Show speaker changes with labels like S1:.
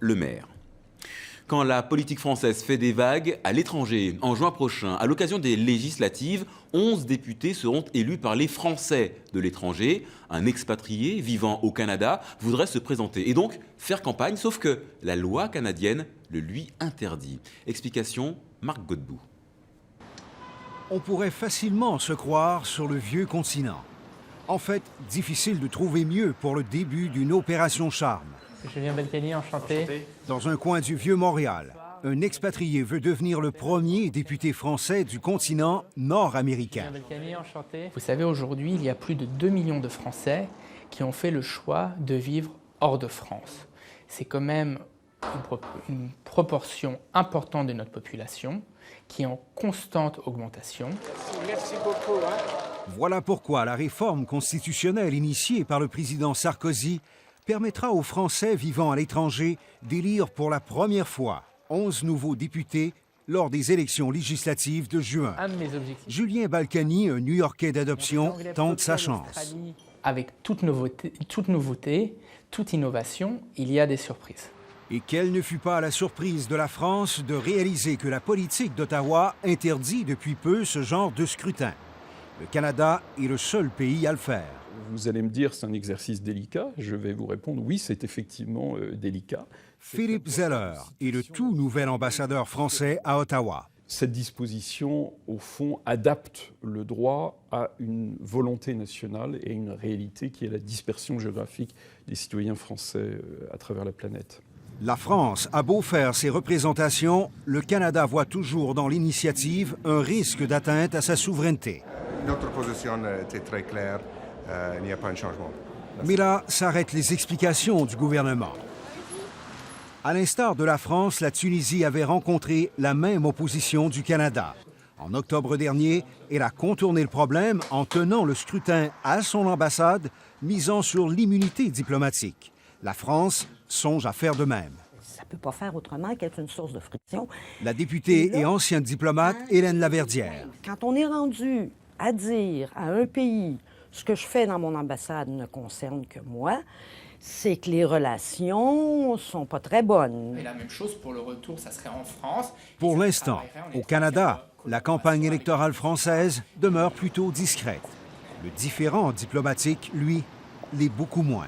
S1: Le Maire. Quand la politique française fait des vagues à l'étranger, en juin prochain, à l'occasion des législatives, 11 députés seront élus par les Français de l'étranger. Un expatrié vivant au Canada voudrait se présenter et donc faire campagne, sauf que la loi canadienne le lui interdit. Explication, Marc Godbout.
S2: On pourrait facilement se croire sur le vieux continent. En fait, difficile de trouver mieux pour le début d'une opération charme.
S3: Julien Balkany, enchanté.
S2: Dans un coin du vieux Montréal, un expatrié veut devenir le premier député français du continent nord-américain.
S3: Julien Balkany, enchanté. Vous savez, aujourd'hui, il y a plus de 2 millions de Français qui ont fait le choix de vivre hors de France. C'est quand même une proportion importante de notre population qui est en constante augmentation.
S4: Merci beaucoup.
S2: Voilà pourquoi la réforme constitutionnelle initiée par le président Sarkozy permettra aux Français vivant à l'étranger d'élire pour la première fois 11 nouveaux députés lors des élections législatives de juin.
S3: Un de mes objectifs.
S2: Julien Balkany, un New-Yorkais d'adoption, tente sa chance.
S3: Avec toute nouveauté, toute innovation, il y a des surprises.
S2: Et quelle ne fut pas la surprise de la France de réaliser que la politique d'Ottawa interdit depuis peu ce genre de scrutin. Le Canada est le seul pays à le faire.
S5: Vous allez me dire c'est un exercice délicat. Je vais vous répondre oui, c'est effectivement délicat.
S2: Philippe Zeller est le tout nouvel ambassadeur français à Ottawa.
S5: Cette disposition, au fond, adapte le droit à une volonté nationale et à une réalité qui est la dispersion géographique des citoyens français à travers la planète.
S2: La France a beau faire ses représentations, le Canada voit toujours dans l'initiative un risque d'atteinte à sa souveraineté.
S6: Notre position était très claire, il n'y a pas de changement.
S2: Mais là s'arrêtent les explications du gouvernement. À l'instar de la France, la Tunisie avait rencontré la même opposition du Canada. En octobre dernier, elle a contourné le problème en tenant le scrutin à son ambassade, misant sur l'immunité diplomatique. La France songe à faire de même.
S7: Ça ne peut pas faire autrement qu'être une source de friction.
S2: La députée et ancienne diplomate Hélène Laverdière.
S7: Quand on est rendu à dire à un pays ce que je fais dans mon ambassade ne concerne que moi, c'est que les relations sont pas très bonnes.
S3: Et la même chose pour le retour, ça serait en France.
S2: Pour l'instant, au Canada, la campagne électorale française demeure plutôt discrète. Le différend diplomatique, lui, l'est beaucoup moins.